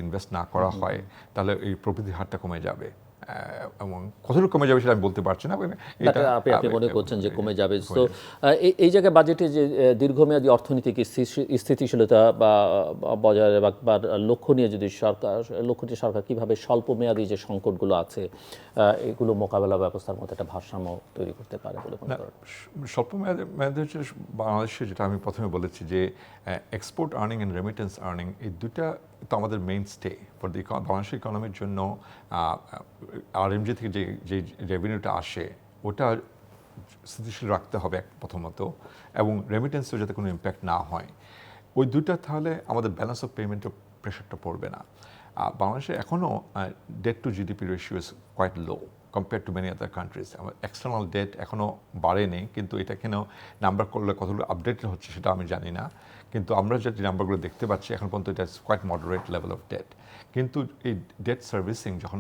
Invest না করা হয় তাহলে এই প্রবৃদ্ধির হারটা কমে যাবে এবং কতটুকু কমে যাবে সেটা আমি বলতে পারছি না। এটা আপনি মনে করছেন যে কমে যাবে। তো এই জায়গায় বাজেটে যে দীর্ঘমেয়াদী অর্থনৈতিক স্থিতিশীলতা বা বজায় বা লক্ষ্য নিয়ে যদি লক্ষ্যটি সরকার কীভাবে স্বল্প মেয়াদী যে সংকটগুলো আছে এগুলো মোকাবেলা ব্যবস্থার মধ্যে একটা ভারসাম্য তৈরি করতে পারে বলে মনে করেন? স্বল্প মেয়াদে হচ্ছে বাংলাদেশে যেটা আমি প্রথমে বলেছি যে export earning and remittance earning এই দুটা তো আমাদের মেইন স্টে ফর দি বাংলাদেশের ইকোনমির জন্য। আরএমজি থেকে যে রেভিনিউটা আসে ওটা স্থিতিশীল রাখতে হবে প্রথমত, এবং রেমিটেন্সেও যাতে কোনো ইম্প্যাক্ট না হয়। ওই দুটা তাহলে আমাদের ব্যালেন্স অফ পেমেন্টের প্রেশারটা পড়বে না। বাংলাদেশে এখনও debt to GDP ratio is quite low compare to many other countries. আমার এক্সটার্নাল ডেট এখনও বাড়েনি, কিন্তু এটা কেন নাম্বার করলে কতগুলো আপডেটেড হচ্ছে সেটা আমি জানি না। কিন্তু আমরা যে নাম্বারগুলো দেখতে পাচ্ছি এখন পর্যন্ত এটা quite moderate level of debt. কিন্তু এই ডেট সার্ভিসিং যখন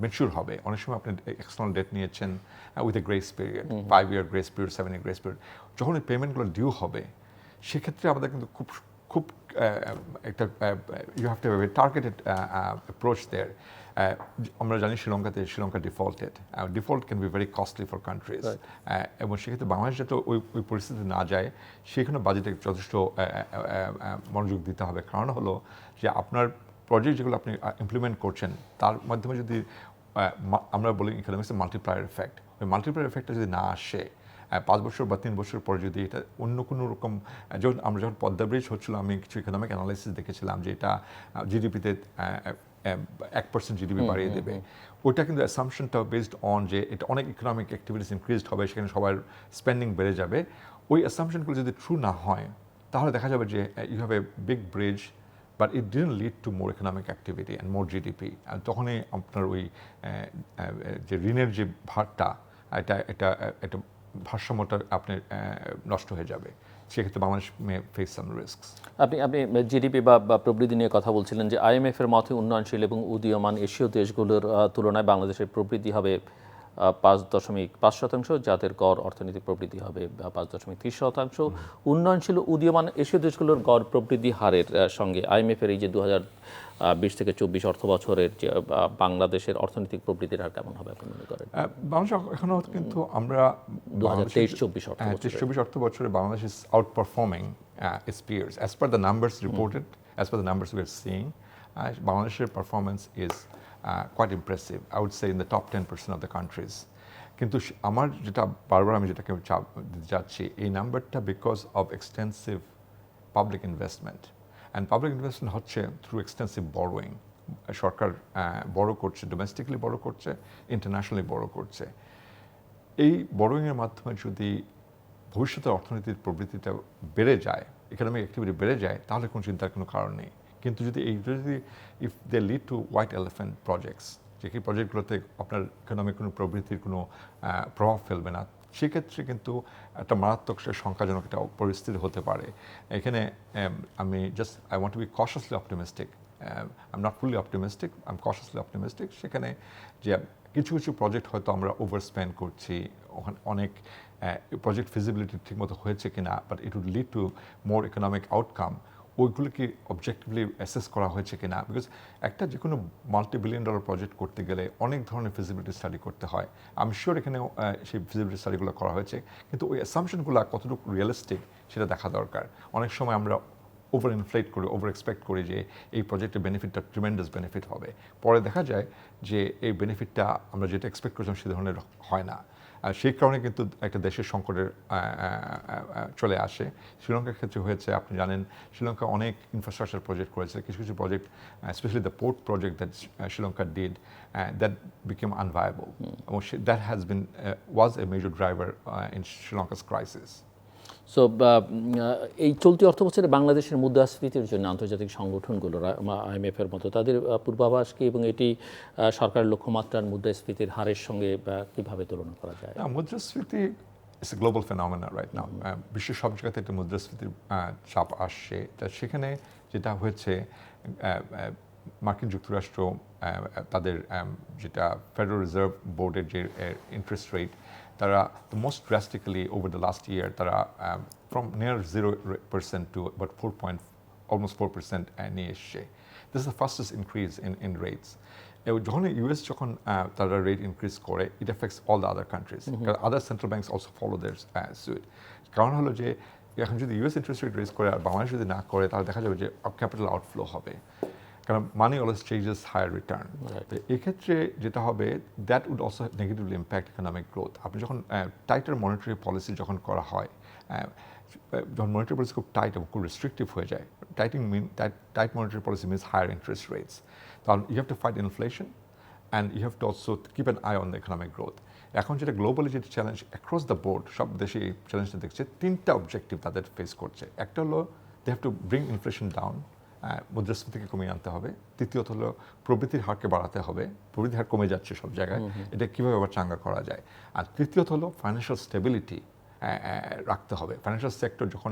ম্যাচিউর হবে, অনেক সময় আপনি এক্সটার্নাল ডেট নিয়েছেন with a grace period, 5 year grace period, 7 year grace period, যখন এই পেমেন্টগুলো ডিউ হবে সেক্ষেত্রে আমাদের কিন্তু খুব একটা you have to have a targeted approach there. আমরা জানি Sri Lanka default can be very costly for countries, এবং সেক্ষেত্রে বাংলাদেশ যাতে ওই পরিস্থিতি না যায় সেখানে বাজেটে যথেষ্ট মনোযোগ দিতে হবে। কারণ হলো যে আপনার প্রজেক্ট যেগুলো আপনি ইমপ্লিমেন্ট করছেন তার মাধ্যমে যদি আমরা বলি ইকোনমিক্সে মাল্টিপ্লায়ার এফেক্ট, ওই মাল্টিপ্লায়ার এফেক্টটা যদি না আসে 5 বছর বা 3 বছর পরে যদি এটা অন্য কোনো রকম, যখন পদ্মা ব্রিজ হচ্ছিল আমি কিছু ইকোনমিক অ্যানালাইসিস দেখেছিলাম যে এটা জিডিপিতে 1% জিডিপি বাড়িয়ে দেবে। ওইটা কিন্তু অ্যাসাম্পশনটা বেসড অন যে এটা অনেক ইকোনমিক অ্যাক্টিভিটিস ইনক্রিজড হবে, সেখানে সবার স্পেন্ডিং বেড়ে যাবে। ওই অ্যাসাম্পশনগুলো যদি ট্রু না হয় তাহলে দেখা যাবে যে you have a big bridge but it didn't lead to more economic activity and more GDP. তখনই আপনার ওই যে ঋণের যে ভারটা এটা ভারসাম্যটা আপনার নষ্ট হয়ে যাবে। সেক্ষেত্রে বাংলাদেশ মে ফেস সাম রিস্কস। আপনি জিডিপি বা প্রবৃদ্ধি নিয়ে কথা বলছিলেন যে আইএমএফ এর মতে উন্নয়নশীল এবং উদীয়মান এশীয় দেশগুলোর তুলনায় বাংলাদেশের প্রবৃদ্ধি হবে 5.5%, যাদের গড় অর্থনৈতিক প্রবৃদ্ধি হবে 5.30%। উন্নয়নশীল উদীয়মান এশীয় দেশগুলোর গড় প্রবৃদ্ধি হারের সঙ্গে আইএমএফ এর এই যে 2020 থেকে 24 অর্থ বছরের যে বাংলাদেশের অর্থনৈতিক প্রবৃদ্ধির হার কেমন হবে আপনি মনে করেন? বাংলাদেশ এখনও কিন্তু আমরা 2023-24 অর্থ বছরে Bangladesh is out performing its peers as per the numbers reported, as per the numbers we are seeing. Bangladesh's performance is quite impressive. I would say in the top 10% of the countries. কিন্তু আমার যেটা বারবার আমি যেটাকে যাচ্ছি এই নাম্বারটা because of extensive public investment, and public investment হচ্ছে থ্রু এক্সটেন্সিভ বড়োয়িং। সরকার বড় করছে, ডোমেস্টিকলি বড় করছে, ইন্টারন্যাশনালি বড় করছে। এই বড়োয়িংয়ের মাধ্যমে যদি ভবিষ্যতের অর্থনীতির প্রবৃত্তিটা বেড়ে যায়, ইকোনমিক অ্যাক্টিভিটি বেড়ে যায়, তাহলে কোনো চিন্তার কোনো কারণ নেই। কিন্তু যদি if they lead to white elephant projects, যে কি প্রজেক্টগুলোতে আপনার ইকোনমিক কোনো প্রবৃত্তির কোনো প্রভাব ফেলবে না, সেক্ষেত্রে কিন্তু একটা মারাত্মক সংখ্যাজনক একটা পরিস্থিতি হতে পারে। এখানে I want to be cautiously optimistic. I'm not fully optimistic, I'm cautiously optimistic. সেখানে যে কিছু প্রজেক্ট হয়তো আমরা ওভার স্পেন্ড করছি, অনেক প্রজেক্ট ফিজিবিলিটি ঠিকমতো হয়েছে কিনা, but it would lead to more economic outcome, ওইগুলোকে অবজেক্টিভলি অ্যাসেস করা হয়েছে কিনা। বিকজ একটা যে কোনো $multi-billion প্রজেক্ট করতে গেলে অনেক ধরনের ফিজিবিলিটি স্টাডি করতে হয়। আমি শিওর এখানেও সেই ফিজিবিলিটি স্টাডিগুলো করা হয়েছে, কিন্তু ওই অ্যাসাম্পশনগুলো কতটুকু রিয়েলিস্টিক সেটা দেখা দরকার। অনেক সময় আমরা ওভার ইনফ্লেট করি, ওভার এক্সপেক্ট করি যে এই প্রজেক্টের বেনিফিটটা ট্রিমেন্ডাস বেনিফিট হবে, পরে দেখা যায় যে এই বেনিফিটটা আমরা যেটা এক্সপেক্ট করেছিলাম সে ধরনের হয় না। সেই কারণে কিন্তু একটা দেশের সংকটের চলে আসে। শ্রীলঙ্কার ক্ষেত্রে হয়েছে, আপনি জানেন শ্রীলঙ্কা অনেক ইনফ্রাস্ট্রাকচার প্রজেক্ট করেছে, কিছু project specially the port project that Sri Lanka did that became unviable, এবং that has been was a major driver in Sri Lanka's crisis. So এই চলতি অর্থ বছরে বাংলাদেশের মুদ্রাস্ফীতির জন্য আন্তর্জাতিক সংগঠনগুলোর আইএমএফ এর মতো তাদের পূর্বাভাস কি, এবং এটি সরকারের লক্ষ্যমাত্রার মুদ্রাস্ফীতির হারের সঙ্গে কিভাবে তুলনা করা যায়? মুদ্রাস্ফীতি it's a global phenomena right now. বিশ্বের সব জায়গাতে একটা মুদ্রাস্ফীতির চাপ আসছে। তা সেখানে যেটা হয়েছে, মার্কিন যুক্তরাষ্ট্র তাদের যেটা ফেডারেল রিজার্ভ বোর্ডের যে ইন্টারেস্ট রেট, তারা the most drastically over the last year তারা from near 0% to about almost 4% নিয়ে এসছে। This is the fastest increase in rates. যখন ইউএস যখন তারা রেট ইনক্রিজ করে, it affects all the other countries, কারণ other central banks also follow their suit. কারণ হলো যে এখন যদি ইউএস ইন্টারেস্ট রেট রেজ করে আর বাংলাদেশ যদি না করে, তাহলে দেখা যাবে যে ক্যাপিটাল আউটফ্লো হবে, কারণ money always changes higher return. তো এক্ষেত্রে যেটা হবে, that would also negatively impact economic growth. আপনি যখন টাইটার মনিটারি পলিসি যখন করা হয়, যখন মনিটারি পলিসি খুব টাইট এবং খুব রেস্ট্রিকটিভ হয়ে যায়, tight monetary policy means higher interest rates, তাহলে you have to fight inflation and you have to also keep an eye on the economic growth. এখন যেটা গ্লোবালি যেটা চ্যালেঞ্জ অ্যাক্রস দ্য বোর্ড, সব দেশে এই চ্যালেঞ্জটা দেখছে, তিনটা অবজেক্টিভ তাদের ফেস করছে। একটা হলো they have to bring inflation down, মুদ্রাস্ফীতিকে কমিয়ে আনতে হবে। তৃতীয়ত হলো প্রবৃদ্ধির হারকে বাড়াতে হবে, প্রবৃদ্ধির হার কমে যাচ্ছে সব জায়গায়, এটা কীভাবে আবার চাঙ্গা করা যায়। আর তৃতীয়ত হলো ফাইন্যান্সিয়াল স্টেবিলিটি রাখতে হবে। ফাইন্যান্সিয়াল সেক্টর যখন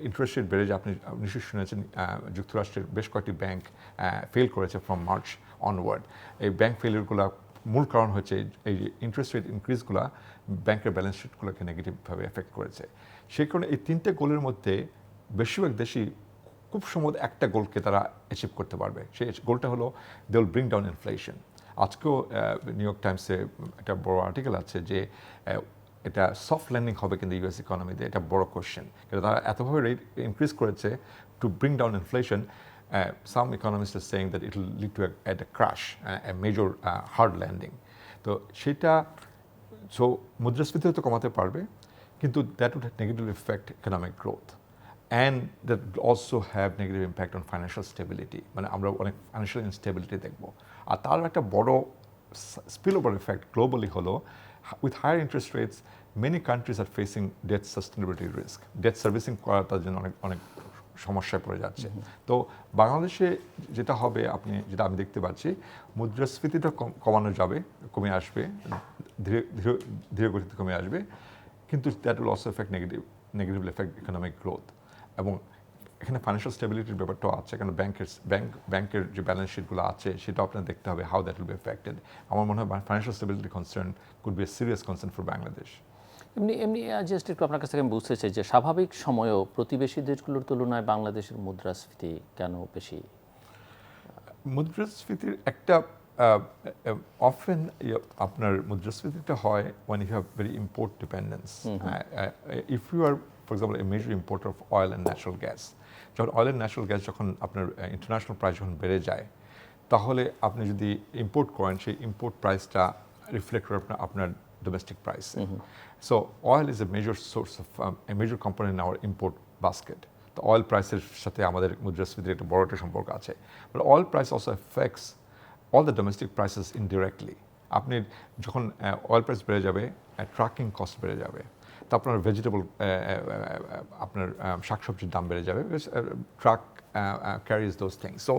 ইন্টারেস্ট রেট বেড়ে যায়, আপনি নিশ্চয়ই শুনেছেন যুক্তরাষ্ট্রের বেশ কয়েকটি ব্যাংক ফেল করেছে ফ্রম মার্চ অনওয়ার্ড। এই ব্যাংক ফেলিয়ারগুলো মূল কারণ হচ্ছে এই যে ইন্টারেস্ট রেট ইনক্রিজগুলো ব্যাংকের ব্যালেন্স শিটগুলোকে নেগেটিভভাবে এফেক্ট করেছে। সেই কারণে এই তিনটে গোলের মধ্যে বেশিরভাগ দেশই খুব সম্ভবত একটা গোলকে তারা অ্যাচিভ করতে পারবে। সেই গোলটা হলো they will bring down inflation. আজকেও নিউ ইয়র্ক টাইমসে একটা বড় আর্টিকেল আছে যে এটা সফট ল্যান্ডিং হবে কিন্তু ইউএস ইকোনমিতে, এটা বড় কোয়েশ্চেন। কিন্তু তারা এতভাবে রেট ইনক্রিজ করেছে to bring down inflation. Some economists are saying that it will lead to a crash, a major hard landing. তো সেটা মুদ্রাস্ফীতিও তো কমাতে পারবে, কিন্তু that would negatively affect economic growth and that would also have negative impact on financial stability. মানে আমরা অনেক financial instability দেখব। আর তার একটা বড় spillover effect গ্লোবালি হলো, with higher interest rates many countries are facing debt sustainability risk. Debt servicing করা তার জন্য অনেক সমস্যায় পড়ে যাচ্ছে। তো বাংলাদেশে যেটা হবে, যেটা আমি দেখতে পাচ্ছি, মুদ্রাস্ফীতিটা কমে আসবে, ধীরে গতিতে কমে আসবে, কিন্তু that will also effect negatively effect economic growth. এবং এখানে ফাইন্যান্সিয়াল স্টেবিলিটির ব্যাপারটাও আছে, কারণ ব্যাংকের যে ব্যালেন্স শিটগুলো আছে সেটাও আপনার দেখতে হবে how that will be affected. আমার মনে হয় financial stability concern could B A serious concern for Bangladesh. এমনি জাস্ট একটু আপনার কাছ থেকে আমি বুঝতে চাই যে স্বাভাবিক সময়েও প্রতিবেশী দেশগুলোর তুলনায় বাংলাদেশের মুদ্রাস্ফীতি কেন বেশি? মুদ্রাস্ফীতির একটা অফেন আপনার মুদ্রাস্ফীতিটা হয় when you have very import dependence. If you are, for example, a major importer of oil and natural gas, যখন অয়েল অ্যান্ড ন্যাচারাল গ্যাস যখন আপনার ইন্টারন্যাশনাল প্রাইস যখন বেড়ে যায়, তাহলে আপনি যদি ইম্পোর্ট করেন, সেই ইম্পোর্ট প্রাইসটা রিফ্লেক্ট করে আপনার domestic price. So oil is a major source of a major component in our import basket. The oil prices সাথে আমাদের মুদ্রাস্ফীতির একটা বড় একটা সম্পর্ক আছে। But oil price also affects all the domestic prices indirectly. আপনি যখন oil price বেড়ে যাবে, ট্রাকিং কস্ট বেড়ে যাবে, তো আপনার ভেজিটেবল আপনার শাকসবজির দাম বেড়ে যাবে, truck carries those things. So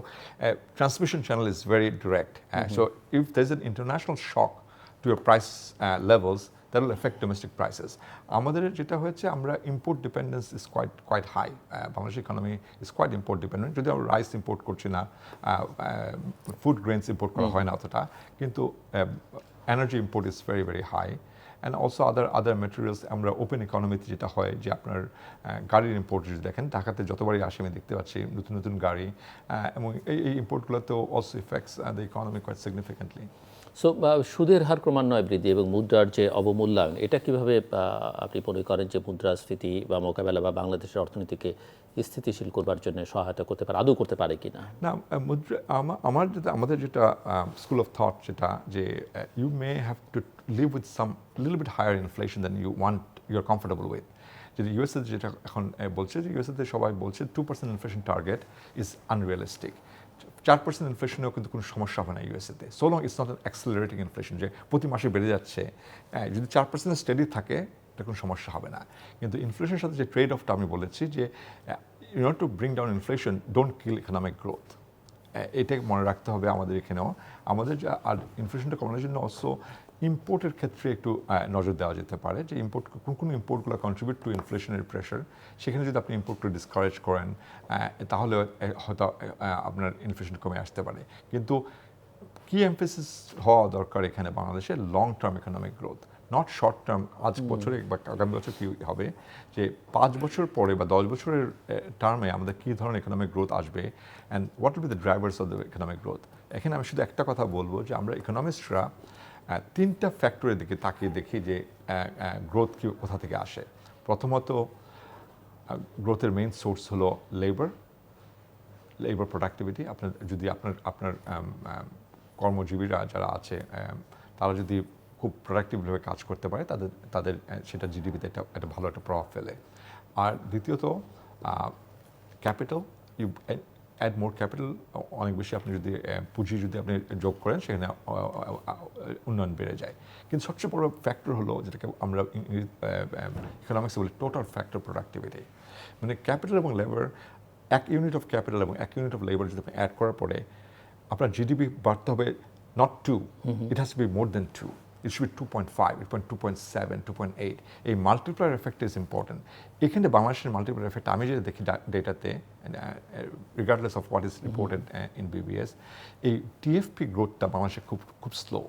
transmission channel is very direct. So if there's an international shock to your price levels, that will affect domestic prices. আমাদের যেটা হয়েছে, আমরা import dependence is quite high. Bangladesh economy is quite import dependent. যদি আমরা rice import করছি না, food grains import করা হয় না অতটা, কিন্তু energy import is very very high. And also other materials, আমরা ওপেন ইকোনমিতে যেটা হয় যে আপনার গাড়ির ইম্পোর্ট যদি দেখেন, ঢাকাতে যতবারই আসে আমি দেখতে পাচ্ছি নতুন নতুন গাড়ি, এবং এই ইম্পোর্টগুলোতেও also affects the economy quite significantly. So সুদের হার ক্রমান্বয়ে বৃদ্ধি এবং মুদ্রার যে অবমূল্যায়ন, এটা কিভাবে আপনি মনে করেন যে মুদ্রাস্ফীতি বা মোকাবেলা বা বাংলাদেশের অর্থনীতিকে স্থিতিশীল করবার জন্য সহায়তা করতে পারে, আদৌ করতে পারে কিনা? না, আমাদের যেটা স্কুল অফ থট যেটা, যে you may have to live with some little bit higher inflation than you are comfortable with. যদি ইউএসএ যেটা এখন বলছে, যে ইউএসএতে সবাই বলছে 2% ইনফ্লেশন টার্গেট ইজ আনরিয়ালিস্টিক। 4% ইনফ্লেশনেও কিন্তু কোনো সমস্যা হবে না ইউএসএতে, so long it's not an accelerating inflation, যে প্রতি মাসে বেড়ে যাচ্ছে। যদি 4% স্টেডি থাকে, এটা কোনো সমস্যা হবে না। কিন্তু ইনফ্লেশনের সাথে যে ট্রেড অফটা আমি বলেছি, যে in order to bring down inflation, don't kill economic growth. এটা মনে রাখতে হবে আমাদের এখানেও। আমাদের আর ইনফ্লেশনটা কমানোর জন্য অলসো ইম্পোর্টের ক্ষেত্রে একটু নজর দেওয়া যেতে পারে, যে কোন ইম্পোর্টগুলো কন্ট্রিবিউট টু ইনফ্লেশনারি প্রেশার, সেখানে যদি আপনি ইম্পোর্টকে ডিসকারেজ করেন, তাহলে হয়তো আপনার ইনফ্লেশন কমে আসতে পারে। কিন্তু কি এমফেসিস হওয়া দরকার এখানে বাংলাদেশে long term economic growth, not short term আজ বছরে বা আগামী বছর কী হবে, যে 5 বছর পরে বা 10 বছরের টার্মে আমাদের কী ধরনের ইকোনমিক গ্রোথ আসবে and what will be the drivers of the economic growth. এখানে আমি শুধু একটা কথা বলবো যে আমরা ইকোনমিস্টরা 3টা ফ্যাক্টরের দিকে তাকিয়ে দেখি যে গ্রোথ কি কোথা থেকে আসে। প্রথমত গ্রোথের মেইন সোর্স হলো লেবার প্রোডাক্টিভিটি। আপনার যদি আপনার কর্মজীবীরা যারা আছে তারা যদি খুব প্রোডাক্টিভভাবে কাজ করতে পারে তাদের সেটা জিডিপিতে একটা ভালো একটা প্রভাব ফেলে। আর দ্বিতীয়ত capital, you add more capital, অনেক বেশি আপনি যদি পুঁজি যদি আপনি যোগ করেন সেখানে উন্নয়ন বেড়ে যায়। কিন্তু সবচেয়ে বড় ফ্যাক্টর হলো যেটাকে আমরা ইকোনমিক্সে বলি টোটাল ফ্যাক্টর প্রোডাক্টিভিটি। মানে ক্যাপিটাল এবং লেবার, 1 ইউনিট অফ ক্যাপিটাল এবং 1 ইউনিট অফ লেবার যদি আপনি অ্যাড করার পরে আপনার জিডিপি বাড়তে হবে not 2, it has to be more than 2, it should be 2.5, 2.7, 2.8। এই মাল্টিপ্লায়ার এফেক্ট ইজ ইম্পর্টেন্ট। এখানে বাংলাদেশের মাল্টিপ্লায়ার এফেক্ট আমি যদি দেখি ডেটাতে, regardless of what is reported in BBS, এই টিএফপি গ্রোথটা বাংলাদেশে খুব স্লো।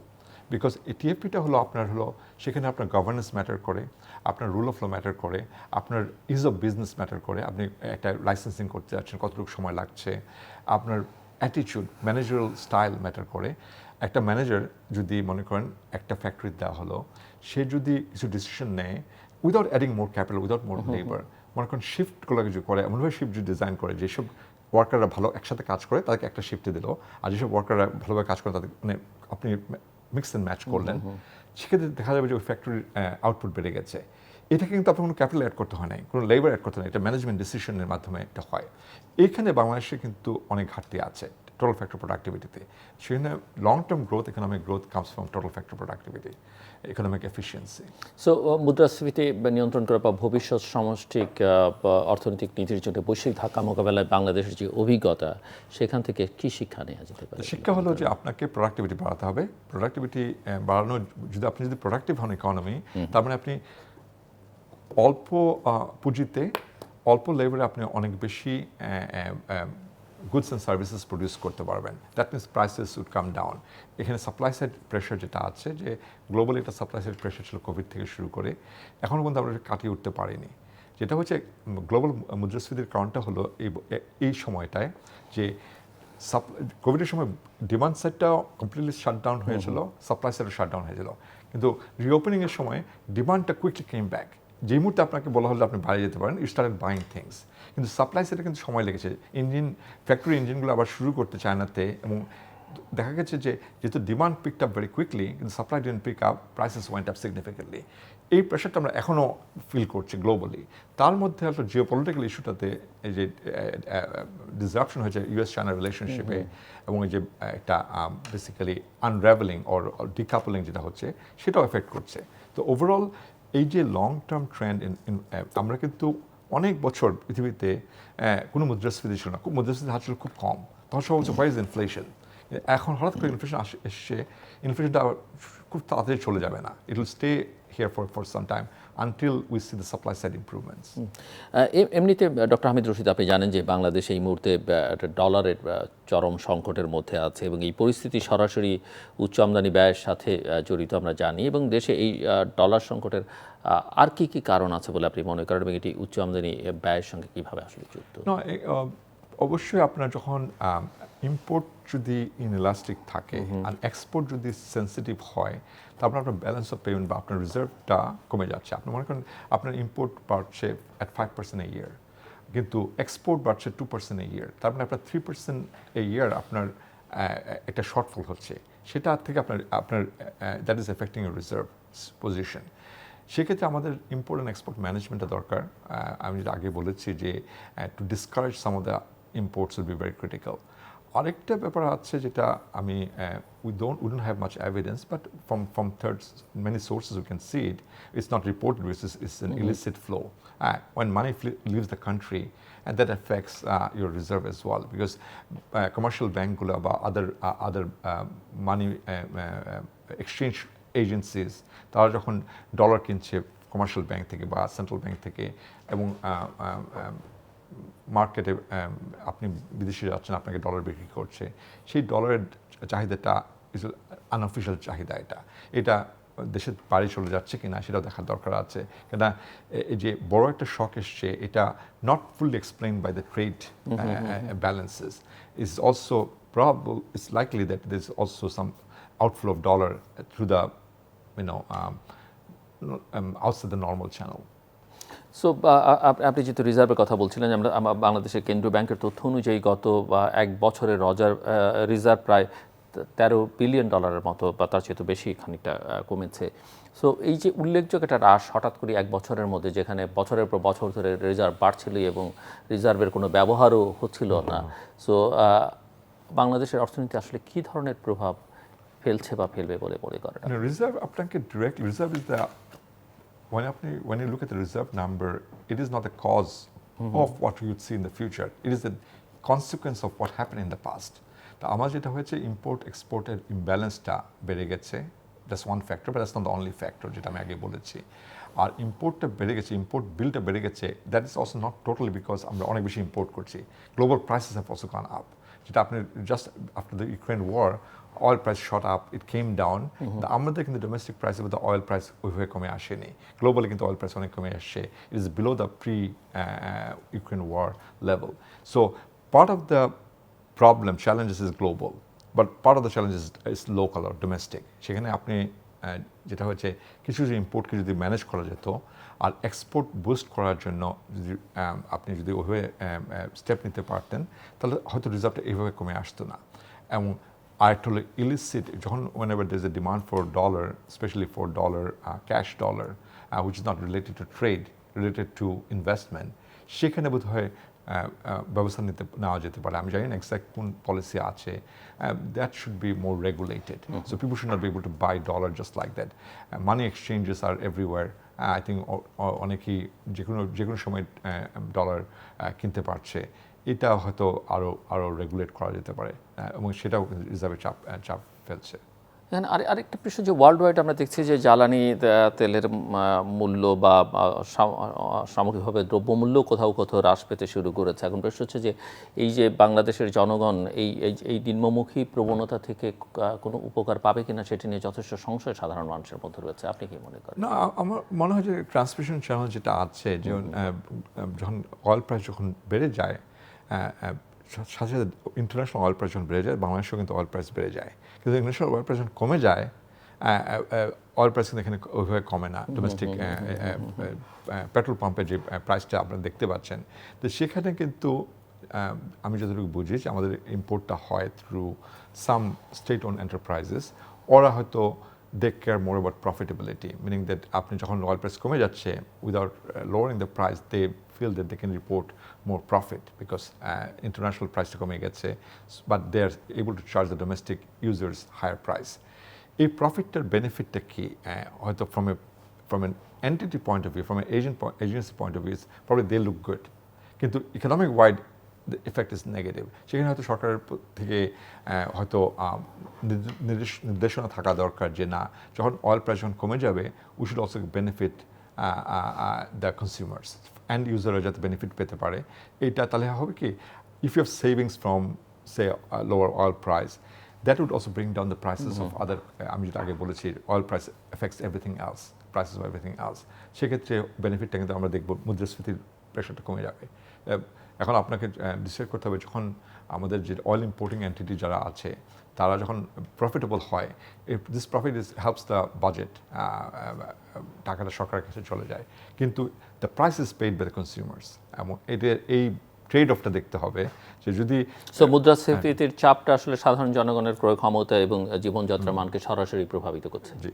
বিকজ এই টিএফপিটা হলো সেখানে আপনার গভর্নেন্স ম্যাটার করে, আপনার রুল অফ ল ম্যাটার করে, আপনার ইজ অফ বিজনেস ম্যাটার করে, আপনি একটা লাইসেন্সিং করতে যাচ্ছেন কতটুকু সময় লাগছে, আপনার অ্যাটিটিউড ম্যানেজারাল স্টাইল ম্যাটার করে। একটা ম্যানেজার যদি মনে করেন একটা ফ্যাক্টরি দেওয়া হলো, সে যদি কিছু ডিসিশন নেয় উইদাউট অ্যাডিং মোর ক্যাপিটাল, উইদাউট মোর লেবার, মনে করেন শিফটগুলো কিছু করে, এমনভাবে শিফট যদি ডিজাইন করে যেসব ওয়ার্কাররা ভালো একসাথে কাজ করে তাদেরকে একটা শিফটে দিল, আর যেসব ওয়ার্কাররা ভালোভাবে কাজ করে তাদের মানে আপনি মিক্স অ্যান্ড ম্যাচ করলেন, সেক্ষেত্রে দেখা যাবে যে ওই ফ্যাক্টরির আউটপুট বেড়ে গেছে। এটা কিন্তু আপনার কোনো ক্যাপিটাল অ্যাড করতে হয় নাই, কোনো লেবার অ্যাড করতে হয় না, এটা ম্যানেজমেন্ট ডিসিশনের মাধ্যমে এটা হয়। এইখানে বাংলাদেশে কিন্তু অনেক ঘাটতি আছে টোটাল ফ্যাক্টর প্রোডাক্টিভিটিতে। সেখানে long term growth, economic growth comes from total factor productivity, economic efficiency. So মুদ্রাস্ফীতি নিয়ন্ত্রণ করা বা ভবিষ্যৎ সামষ্টিক অর্থনৈতিক নীতির জন্য বৈশ্বিক ধাক্কা মোকাবেলায় বাংলাদেশের যে অভিজ্ঞতা, সেখান থেকে কি শিক্ষা নেওয়া যেতে পারে? শিক্ষা হলো যে আপনাকে প্রোডাক্টিভিটি বাড়াতে হবে। প্রোডাক্টিভিটি বাড়ানো, আপনি যদি প্রোডাক্টিভ হন ইকোনমি, তার মানে আপনি অল্প পুঁজিতে অল্প লেবারে আপনি অনেক বেশি গুডস অ্যান্ড সার্ভিসেস প্রডিউস করতে পারবেন। That means prices would come down. এখানে সাপ্লাই সাইড প্রেশার যেটা আছে, যে গ্লোবালি একটা সাপ্লাই সাইড প্রেশার ছিল কোভিড থেকে শুরু করে, এখনও পর্যন্ত আমরা কাটিয়ে উঠতে পারিনি। যেটা হচ্ছে গ্লোবাল মুদ্রাস্ফীতির কারণটা হলো এই সময়টায় যে কোভিডের সময় ডিমান্ড সাইডটা কমপ্লিটলি শাটডাউন হয়েছিল, সাপ্লাই সাইডও শাটডাউন হয়েছিল, কিন্তু রিওপেনিংয়ের সময় ডিমান্ডটা কুইকলি কেম ব্যাক। যেই মুহূর্তে আপনাকে বলা হলো আপনি বাইরে যেতে পারেন, ইউ স্টার্টেড বাইং থিংস, কিন্তু সাপ্লাই সাইডে কিন্তু সময় লেগেছে। ফ্যাক্টরি ইঞ্জিনগুলো আবার শুরু করতে চায়নাতে, এবং দেখা গেছে যে যেহেতু demand picked up very quickly কিন্তু supply didn't pick up, prices went up significantly. এই প্রেশারটা আমরা এখনও ফিল করছি গ্লোবালি। তার মধ্যে একটা জিওপলিটিক্যাল ইস্যুটাতে এই যে ডিসরাপশন হয়েছে ইউএস চায়না রিলেশনশিপে, এবং এই যে একটা বেসিক্যালি আনরাভেলিং অর ডিকাপলিং যেটা হচ্ছে, সেটাও এফেক্ট করছে। তো ওভারঅল এই যে লং টার্ম ট্রেন্ড, আমরা কিন্তু অনেক বছর পৃথিবীতে কোনো মুদ্রাস্ফীতি ছিল না, মুদ্রাস্ফীতির হার ছিল খুব কম। তখন সব হচ্ছে হোয়াট ইজ ইনফ্লেশন। এখন হঠাৎ করে ইনফ্লেশন এসছে, ইনফ্লেশনটা খুব তাড়াতাড়ি চলে যাবে না, it will stay here for some time until we see the supply side improvements. এমনিতে ডক্টর হামিদ রশিদ, আপনি জানেন যে বাংলাদেশ এই মুহূর্তে ডলারের চরম সংকটের মধ্যে আছে, এবং এই পরিস্থিতি সরাসরি উচ্চ আমদানি ব্যয়ের সাথে জড়িত আমরা জানি, এবং দেশে এই ডলার সংকটের আর কি কি কারণ আছে বলে আপনি মনে করেন, এবং এটি উচ্চ আমদানি ব্যয়ের সঙ্গে কীভাবে আসলে যুক্ত? অবশ্যই আপনার যখন ইম্পোর্ট যদি ইনইলাস্টিক থাকে আর এক্সপোর্ট যদি সেন্সিটিভ হয়, তারপর আপনার ব্যালেন্স অফ পেমেন্ট বা আপনার রিজার্ভটা কমে যাচ্ছে। আপনি মনে করেন আপনার ইম্পোর্ট বাড়ছে অ্যাট 5% এ ইয়ার, কিন্তু এক্সপোর্ট বাড়ছে 2% এ ইয়ার, তার মানে আপনার 3% এ ইয়ার আপনার একটা শর্টফল হচ্ছে, সেটা থেকে আপনার that is affecting your reserve position. সেক্ষেত্রে আমাদের ইম্পোর্ট অ্যান্ড এক্সপোর্ট ম্যানেজমেন্টটা দরকার। আমি যেটা আগে বলেছি যে to discourage some of the imports will be very critical. আরেকটা ব্যাপার আছে যেটা আমি we don't have much evidence, but from many sources we can see it. It's not reported, it's an illicit flow. When money leaves the country, and that affects your reserve as well, because commercial bankগুলো বা other money exchange agencies, তারা যখন dollar কিনছে commercial bank থেকে বা central bank থেকে, এবং মার্কেটে আপনি বিদেশে যাচ্ছেন, আপনাকে ডলার বিক্রি করছে, সেই ডলারের চাহিদাটা ইজ আনঅফিশিয়াল চাহিদা। এটা দেশের বাড়ি চলে যাচ্ছে কিনা সেটাও দেখার দরকার আছে, কেননা এই যে বড় একটা শক এসছে, এটা not fully explain by the trade balances, is also probable, it's likely that there's also some outflow of dollar through the outside the normal channel. So আপনি যেহেতু রিজার্ভের কথা বলছিলেন, আমরা বাংলাদেশের কেন্দ্রীয় ব্যাংকের তথ্য অনুযায়ী গত এক বছরের রিজার্ভ প্রায় $13 বিলিয়ন মতো বা তার চেয়ে তো বেশি খানিকটা কমেছে। সো এই যে উল্লেখযোগ্য একটা হ্রাস হঠাৎ করে এক বছরের মধ্যে, যেখানে বছরের পর বছর ধরে রিজার্ভ বাড়ছিল এবং রিজার্ভের কোনো ব্যবহারও হচ্ছিল না, সো বাংলাদেশের অর্থনীতি আসলে কী ধরনের প্রভাব ফেলছে বা ফেলবে বলে মনে করেন? রিজার্ভ আপনাকে direct, reserve is the when you look at the reserve number, it is not the cause of what you would see in the future. It is the consequence of what happened in the past. তো আমার যেটা হয়েছে, import এক্সপোর্টের ইমব্যালেন্সটা বেড়ে গেছে, that's one factor, but that's not the only factor, যেটা আমি আগে বলেছি। আর ইম্পোর্টটা বেড়ে গেছে, ইম্পোর্ট বিলটা বেড়ে গেছে, that is also not totally because আমরা অনেক বেশি ইম্পোর্ট করছি। Global prices have also gone up, যেটা আপনি just after the Ukraine war oil price shot up, it came down. আমাদের কিন্তু ডোমেস্টিক প্রাইসে দ্য অয়েল প্রাইস ওইভাবে কমে আসেনি, গ্লোবালি কিন্তু অয়েল প্রাইস অনেক কমে আসছে, it is below the pre Ukraine war level. So part of the problem challenges is global, but part of the challenges is local or domestic. সেখানে আপনি যেটা হচ্ছে কিছু ইম্পোর্টকে যদি ম্যানেজ করা যেত আর এক্সপোর্ট বুস্ট করার জন্য যদি আপনি যদি ওইভাবে স্টেপ নিতে পারতেন, তাহলে হয়তো রিজার্ভটা এইভাবে কমে আসতো না। এবং আরেকটা হলো ইলিসিট, যখন whenever there is a demand for dollar, especially for dollar, cash dollar, which is not related to trade, related to investment, সেখানে বোধহয় ব্যবস্থা নেওয়া যেতে পারে। আমি জানি না এক্সাক্ট কোন পলিসি আছে, that should be more regulated, so people should not be able to buy dollar just like that. Money exchanges আর এভরিওয়ার, আই থিঙ্ক অনেকেই যে কোনো সময় ডলার কিনতে পারছে, এটা হয়তো আরও রেগুলেট করা যেতে পারে, এবং সেটাও রিজার্ভে চাপ ফেলছে। আরেকটা প্রশ্ন, যে ওয়ার্ল্ড ওয়াইড আমরা দেখছি যে জ্বালানি তেলের মূল্য বা সামগ্রিকভাবে দ্রব্যমূল্য কোথাও কোথাও হ্রাস পেতে শুরু করেছে। এখন প্রশ্ন হচ্ছে যে এই যে বাংলাদেশের জনগণ এই নিম্নমুখী প্রবণতা থেকে কোনো উপকার পাবে কিনা, সেটি নিয়ে যথেষ্ট সংশয় সাধারণ মানুষের মধ্যে রয়েছে। আপনি কি মনে করেন? না, আমার মনে হয় যে ট্রান্সমিশন চ্যানেল যেটা আছে, যে যখন অয়েল প্রাইস যখন বেড়ে যায়, সাথে সাথে ইন্টারন্যাশনাল অয়েল প্রাইস যখন বেড়ে যায়, বাংলাদেশেও কিন্তু অয়েল প্রাইস বেড়ে যায়। কিন্তু ইন্টারন্যাশনাল অয়েল প্রাইস যখন কমে যায়, অয়েল প্রাইস কিন্তু এখানে ওইভাবে কমে না। ডোমেস্টিক পেট্রোল পাম্পের যে প্রাইসটা আপনারা দেখতে পাচ্ছেন, তো সেখানে কিন্তু আমি যতটুকু বুঝি যে আমাদের ইম্পোর্টটা হয় through some state own enterprises. ওরা হয়তো they care more about profitability, meaning that আপনি যখন oil price কমে যাচ্ছে, without lowering the price, they feel that they can report more profit because international price কমে গেছে, but they are able to charge the domestic users higher price. এই প্রফিটটার বেনিফিটটা কি? হয়তো from an entity point of view, from an agency point of view, probably they look good, কিন্তু economic wide the effect is negative. সেখানে হয়তো সরকারের থেকে হয়তো নির্দেশনা থাকা দরকার যে না, যখন অয়েল প্রাইস যখন কমে যাবে, we should also benefit the consumers, and ইউজাররা যাতে বেনিফিট পেতে পারে। এইটা তাহলে হবে কি, if you have savings from say lower oil price, that would also bring down the prices of other, আমি যেটা আগে বলেছি, oil price affects everything else, prices of everything else. সেক্ষেত্রে বেনিফিটটা কিন্তু আমরা দেখব, মুদ্রাস্ফীতির প্রেশারটা কমে যাবে। এখন আপনাকে ডিসাইড করতে হবে, যখন আমাদের যে অয়েল ইম্পোর্টিং এন্টিটি যারা আছে, তারা যখন প্রফিটেবল হয়, this profit helps the budget, টাকাটা সরকারের কাছে চলে যায়, কিন্তু the price is paid by the consumers. এবং এই ট্রেড অফটা দেখতে হবে যে যদি মুদ্রাস্ফীতির চাপটা আসলে সাধারণ জনগণের ক্রয় ক্ষমতা এবং জীবনযাত্রার মানকে সরাসরি প্রভাবিত করছে। জি।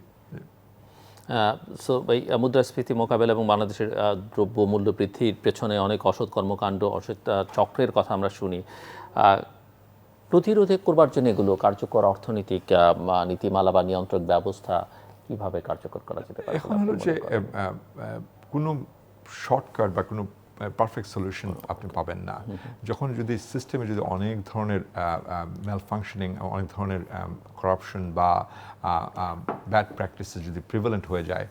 সো এই মুদ্রাস্ফীতি মোকাবেলা এবং বাংলাদেশের দ্রব্যমূল্য বৃদ্ধির পেছনে অনেক অসৎ কর্মকাণ্ড, অসৎ চক্রের কথা আমরা শুনি। প্রতিরোধে করবার জন্য এগুলো কার্যকর অর্থনৈতিক নীতিমালা বা নিয়ন্ত্রক ব্যবস্থা কিভাবে কার্যকর করা যেতে পারে? এখন হলো যে কোনো শর্টকাট বা কোনো পারফেক্ট সলিউশন আপনি পাবেন না। যখন যদি সিস্টেমে যদি অনেক ধরনের ম্যাল ফাংশনিং, অনেক ধরনের করাপশন বা ব্যাড প্র্যাকটিসেস যদি প্রিভ্যালেন্ট হয়ে যায়,